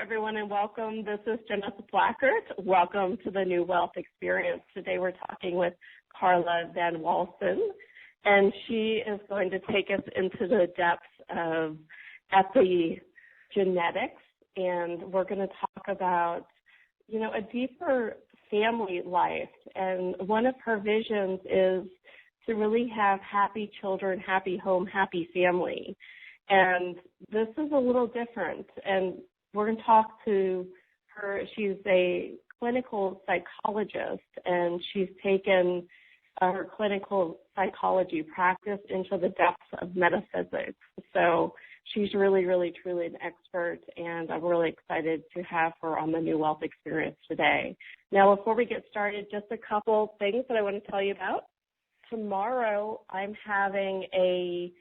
everyone, and welcome. This is Janessa Blackert. Welcome to the New Wealth Experience. Today we're talking with Carla Van Walsum, and she is going to take us into the depths of epigenetics, and we're going to talk about, a deeper family life. And one of her visions is to really have happy children, happy home, happy family. And this is a little different, and we're going to talk to her. She's a clinical psychologist, and she's taken her clinical psychology practice into the depths of metaphysics. So she's really, really, truly an expert, and I'm really excited to have her on the New Wealth Experience today. Now, before we get started, just a couple things that I want to tell you about. Tomorrow, I'm having a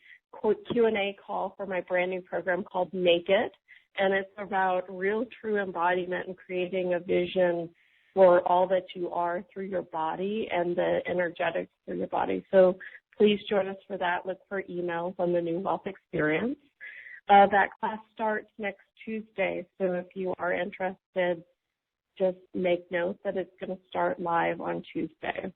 Q&A call for my brand new program called Make It, and it's about real true embodiment and creating a vision for all that you are through your body and the energetics through your body. So please join us for that. Look for emails on the New Wealth Experience. That class starts next Tuesday, so if you are interested, just make note that it's going to start live on Tuesday.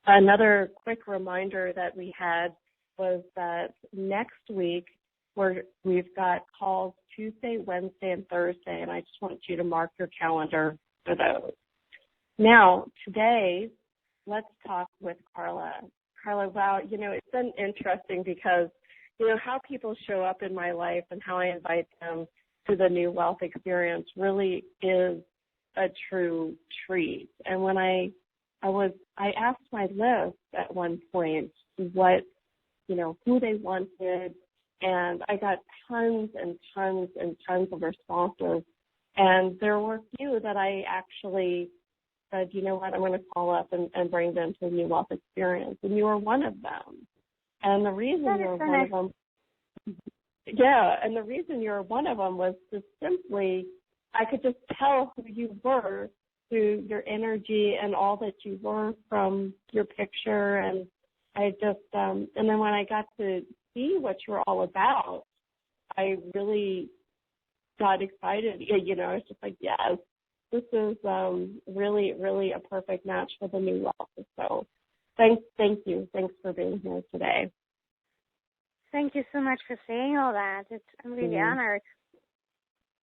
Another quick reminder that we had was that next week we've got calls Tuesday, Wednesday, and Thursday, and I just want you to mark your calendar for those. Now, today, let's talk with Carla. Carla, wow, it's been interesting because, how people show up in my life and how I invite them to the New Wealth Experience really is a true treat. And when I asked my list at one point who they wanted, and I got tons and tons and tons of responses. And there were a few that I actually said, you know what, I'm going to call up and bring them to the New Wealth Experience. And you were one of them. And the reason you were one of them, was just simply, I could just tell who you were through your energy and all that you were from your picture. And I just, and then when I got to see what you were all about, I really got excited. I was just like, yes, this is really, really a perfect match for the New Wealth. So thank you. Thanks for being here today. Thank you so much for saying all that. I'm really honored.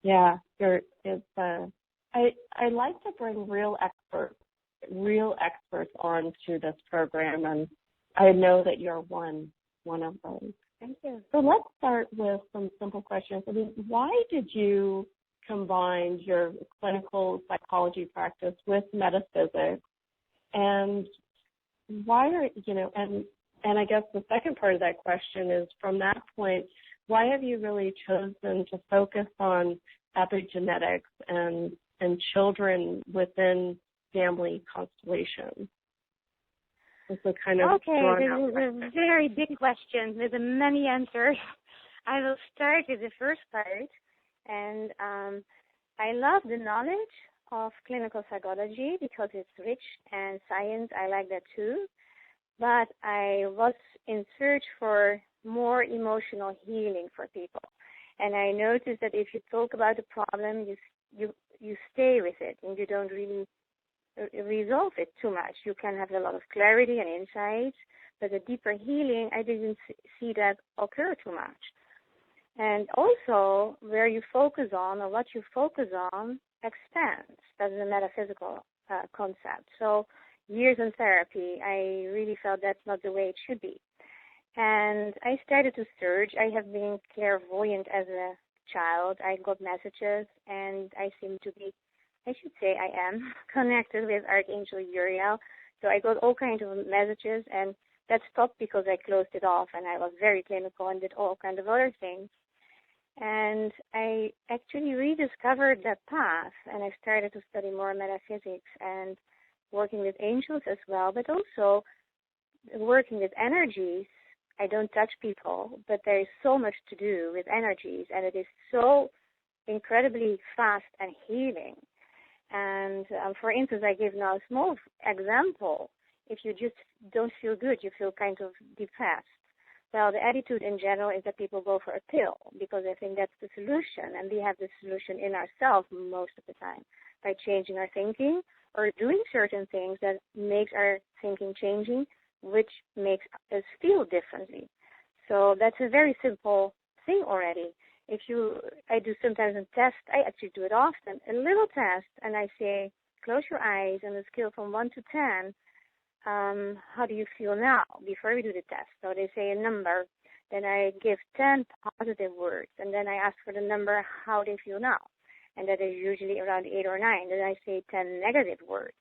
Yeah, I like to bring real experts onto this program, and I know that you're one of those. Thank you. So let's start with some simple questions. Why did you combine your clinical psychology practice with metaphysics? And why are, and I guess the second part of that question is, from that point, why have you really chosen to focus on epigenetics and children within family constellations? It's a kind of okay, this is a very big question with many answers. I will start with the first part. And I love the knowledge of clinical psychology because it's rich, and science, I like that too. But I was in search for more emotional healing for people. And I noticed that if you talk about the problem, you stay with it and you don't really resolve it too much. You can have a lot of clarity and insight, but the deeper healing, I didn't see that occur too much. And also, where you focus on or what you focus on expands. That's a metaphysical concept. So years in therapy, I really felt that's not the way it should be. And I started to search. I have been clairvoyant as a child. I got messages, and I seem to be, I am connected with Archangel Uriel. So I got all kinds of messages, and that stopped because I closed it off, and I was very clinical and did all kinds of other things. And I actually rediscovered that path, and I started to study more metaphysics and working with angels as well, but also working with energies. I don't touch people, but there is so much to do with energies, and it is so incredibly fast and healing. And for instance, I give now a small example. If you just don't feel good, you feel kind of depressed. Well, the attitude in general is that people go for a pill because they think that's the solution, and we have the solution in ourselves most of the time by changing our thinking or doing certain things that makes our thinking changing, which makes us feel differently. So that's a very simple thing already. I do sometimes a test, I actually do it often, a little test, and I say, close your eyes on a scale from 1 to 10, how do you feel now before we do the test? So they say a number, then I give 10 positive words, and then I ask for the number, how they feel now. And that is usually around 8 or 9. Then I say 10 negative words,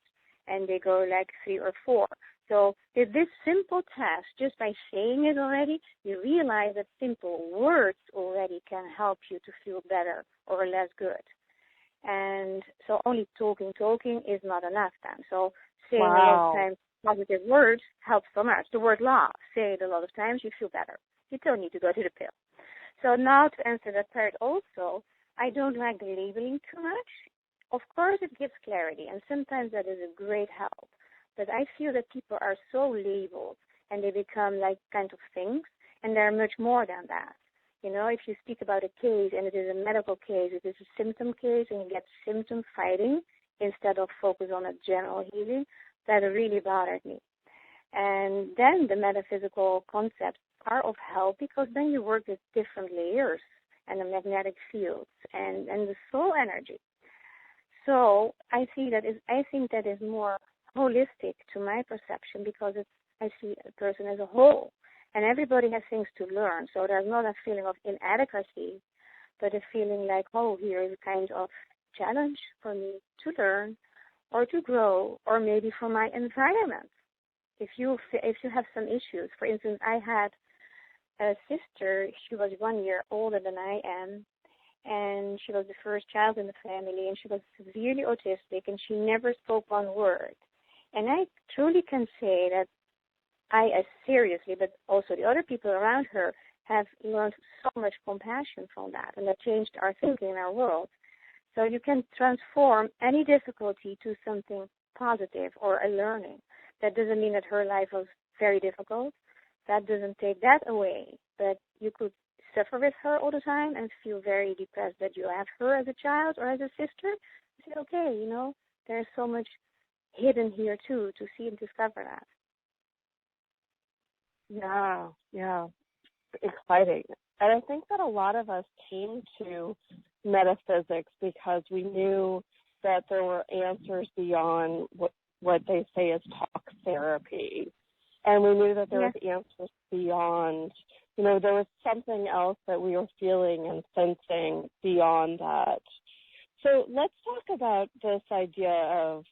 and they go like 3 or 4. So with this simple test, just by saying it already, you realize that simple words already can help you to feel better or less good. And so only talking is not enough then. So saying a lot of times positive words helps so much. The word love, say it a lot of times, you feel better. You don't need to go to the pill. So now to answer that part also, I don't like the labeling too much. Of course, it gives clarity, and sometimes that is a great help. But I feel that people are so labeled, and they become like kind of things, and they're much more than that. You know, if you speak about a case, and it is a medical case, it is a symptom case, and you get symptom fighting instead of focus on a general healing, that really bothered me. And then the metaphysical concepts are of help because then you work with different layers and the magnetic fields and the soul energy. So I think that is more holistic to my perception because I see a person as a whole, and everybody has things to learn. So there's not a feeling of inadequacy, but a feeling like, oh, here is a kind of challenge for me to learn or to grow, or maybe for my environment. If you have some issues, for instance, I had a sister. She was 1 year older than I am, and she was the first child in the family, and she was severely autistic, and she never spoke one word. And I truly can say that I, as seriously, but also the other people around her, have learned so much compassion from that, and that changed our thinking in our world. So you can transform any difficulty to something positive or a learning. That doesn't mean that her life was very difficult. That doesn't take that away. But you could suffer with her all the time and feel very depressed that you have her as a child or as a sister. You say, okay, you know, there's so much hidden here too, to see and discover that. Yeah. Exciting. And I think that a lot of us came to metaphysics because we knew that there were answers beyond what they say is talk therapy. And we knew that there was answers beyond, you know, there was something else that we were feeling and sensing beyond that. So let's talk about this idea of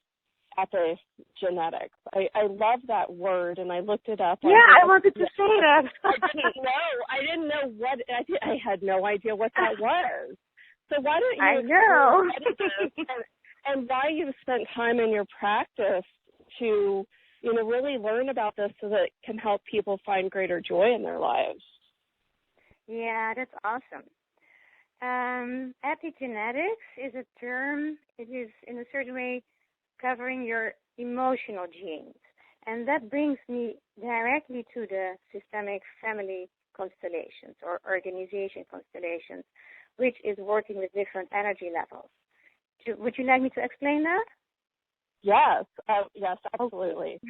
epigenetics. I love that word, and I looked it up. Yeah, I wanted to say that. I didn't know I had no idea what that was. So why don't you I know. and why you've spent time in your practice to, you know, really learn about this so that it can help people find greater joy in their lives. Yeah, that's awesome. Epigenetics is a term, it is in a certain way covering your emotional genes. And that brings me directly to the systemic family constellations or organization constellations, which is working with different energy levels. Would you like me to explain that? Yes, absolutely.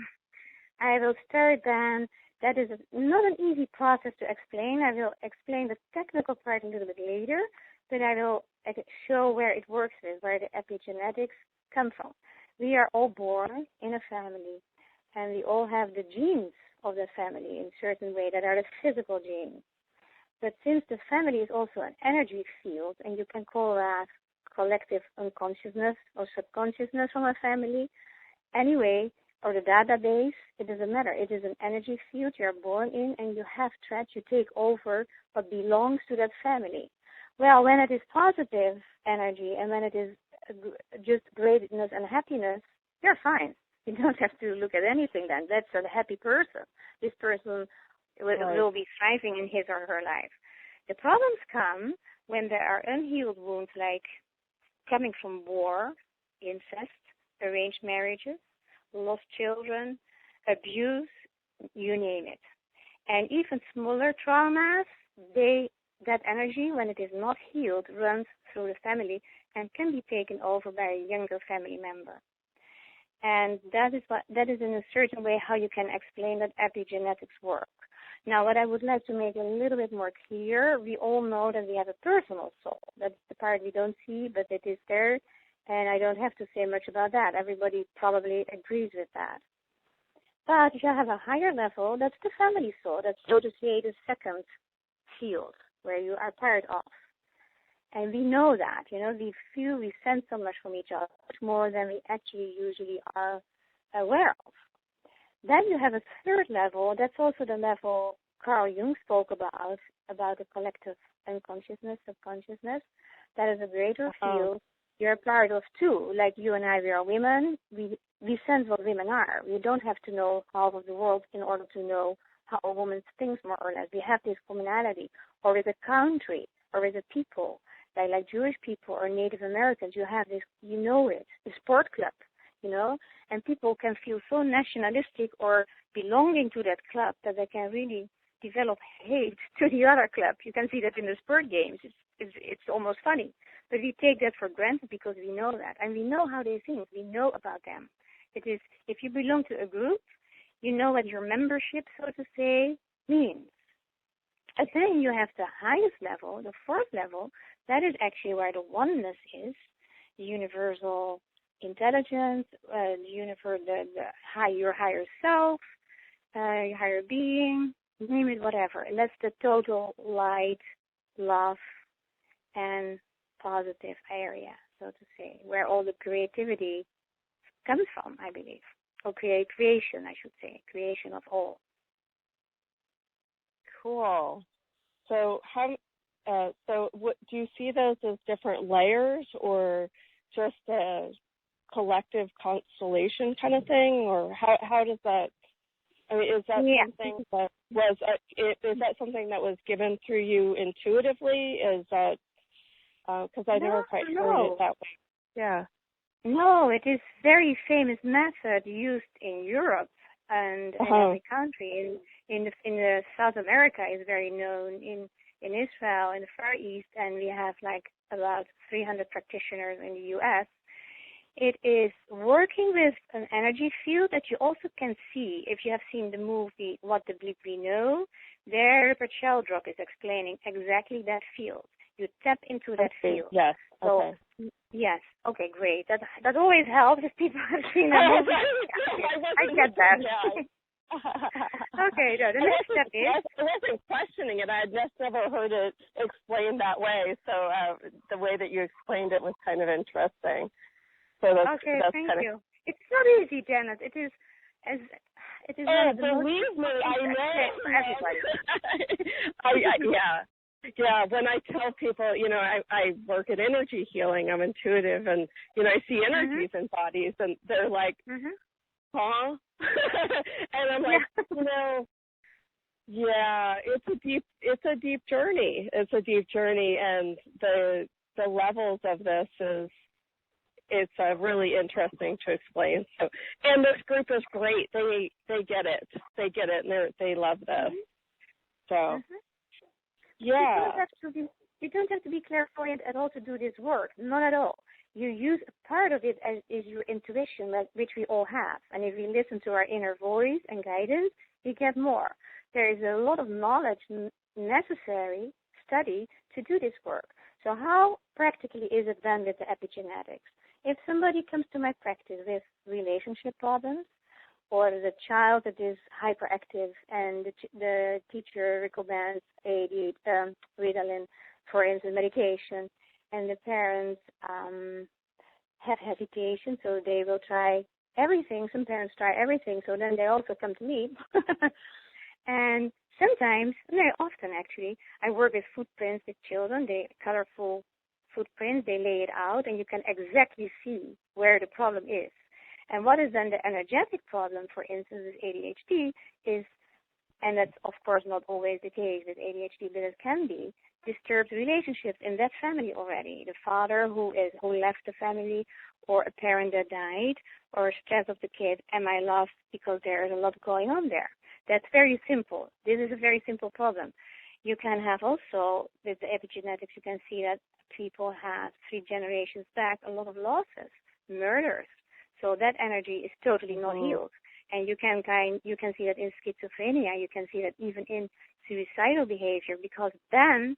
I will start then. That is not an easy process to explain. I will explain the technical part a little bit later, but I will show where it works with, where the epigenetics come from. We are all born in a family, and we all have the genes of the family in a certain way that are the physical genes. But since the family is also an energy field, and you can call that collective unconsciousness or subconsciousness from a family, anyway, or the database, it doesn't matter. It is an energy field you're born in, and you have threads you take over what belongs to that family. Well, when it is positive energy and when it is just greatness and happiness, you're fine. You don't have to look at anything then. That's a happy person. This person will be thriving in his or her life. The problems come when there are unhealed wounds like coming from war, incest, arranged marriages, lost children, abuse, you name it. And even smaller traumas, that energy, when it is not healed, runs through the family and can be taken over by a younger family member. And that is in a certain way how you can explain that epigenetics work. Now, what I would like to make a little bit more clear, we all know that we have a personal soul. That's the part we don't see, but it is there, and I don't have to say much about that. Everybody probably agrees with that. But if you have a higher level, that's the family soul. That's, so to say, the second field where you are part of. And we know that, we sense so much from each other, much more than we actually usually are aware of. Then you have a third level. That's also the level Carl Jung spoke about the collective unconsciousness, subconsciousness. That is a greater field you're part of too. Like you and I, we are women. We sense what women are. We don't have to know half of the world in order to know how a woman thinks, more or less. We have this commonality, or with a country, or with a people, like Jewish people or Native Americans. You have this, you know it, the sport club, and people can feel so nationalistic or belonging to that club that they can really develop hate to the other club. You can see that in the sport games. It's almost funny. But we take that for granted because we know that. And we know how they think. We know about them. It is, if you belong to a group, you know what your membership, so to say, means. And then you have the highest level, the fourth level. That is actually where the oneness is, the universal intelligence, your higher self, your higher being, name it, whatever. And that's the total light, love, and positive area, so to say, where all the creativity comes from, I believe. Or creation, I should say, creation of all. Cool. So what do you see those as different layers, or just a collective constellation kind of thing, or how does that? I mean, is that something that was is that something that was given through you intuitively? Is that because I never quite heard it that way? Yeah. No, it is very famous method used in Europe and in every country. In the South America is very known. In Israel, in the Far East, and we have like about 300 practitioners in the U.S. It is working with an energy field that you also can see if you have seen the movie What the Bleep We Know. There, Rupert Sheldrake is explaining exactly that field. You tap into that field. Yes. So, yes. Okay, great. That always helps if people have seen that movie. I get that. Yeah. Okay, the next step is... I wasn't questioning it. I had just never heard it explained that way. So the way that you explained it was kind of interesting. So that's thank you. It's not easy, Janet. It is believe me, I know. For everybody. Yeah, when I tell people, I work at energy healing, I'm intuitive, and, I see energies in bodies, and they're like, huh? And I'm like, it's a deep journey. It's a deep journey, and the levels of this it's really interesting to explain. So, and this group is great. They get it. They get it, and they love this. So. Yeah. You don't have to be clairvoyant at all to do this work. Not at all. You use a part of it as is your intuition, which we all have. And if we listen to our inner voice and guidance, we get more. There is a lot of knowledge necessary, study, to do this work. So how practically is it done with the epigenetics? If somebody comes to my practice with relationship problems, or the child that is hyperactive and the teacher recommends Ritalin, for instance, medication, and the parents have hesitation, so they will try everything. Some parents try everything, so then they also come to me. And sometimes, very often actually, I work with footprints with children, colorful footprints, they lay it out, and you can exactly see where the problem is. And what is then the energetic problem, for instance, with ADHD is, and that's of course not always the case with ADHD, but it can be, disturbed relationships in that family already. The father who left the family, or a parent that died, or stress of the kid, am I loved, because there is a lot going on there. That's very simple. This is a very simple problem. You can have also, with the epigenetics, you can see that people have 3 generations back a lot of losses, murders. So that energy is totally not healed. And you can see that in schizophrenia, you can see that even in suicidal behavior, because then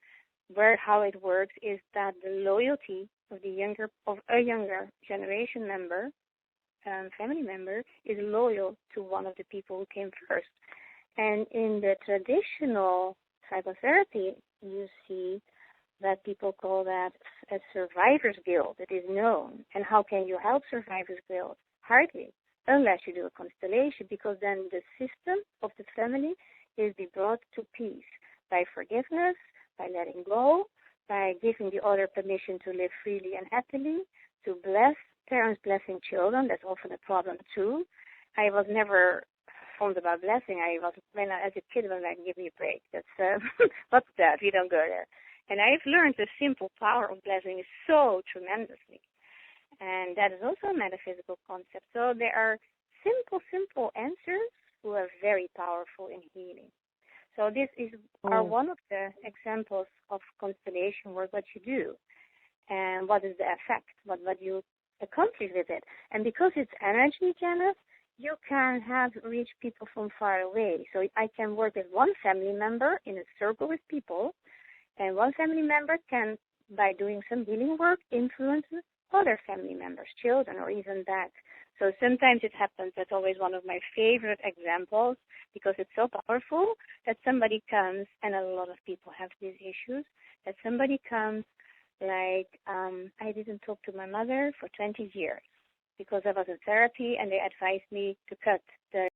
how it works is that the loyalty of a younger generation member, family member, is loyal to one of the people who came first. And in the traditional psychotherapy, you see that people call that a survivor's guilt. It is known. And how can you help survivor's guilt? Hardly, unless you do a constellation, because then the system of the family is be brought to peace by forgiveness, by letting go, by giving the other permission to live freely and happily, to bless parents blessing children. That's often a problem too. I was never fond about blessing. As a kid, when I give me a break. That's what's that? We don't go there. And I've learned the simple power of blessing is so tremendously. And that is also a metaphysical concept. So there are simple answers who are very powerful in healing. So this are one of the examples of constellation work, what you do, and what is the effect, what you accomplish with it. And because it's energy, Janet, you can reach people from far away. So I can work with one family member in a circle with people, and one family member can, by doing some healing work, influence other family members, children, or even that. So sometimes it happens. That's always one of my favorite examples because it's so powerful that somebody comes, and a lot of people have these issues, that somebody comes like, I didn't talk to my mother for 20 years because I was in therapy and they advised me to cut the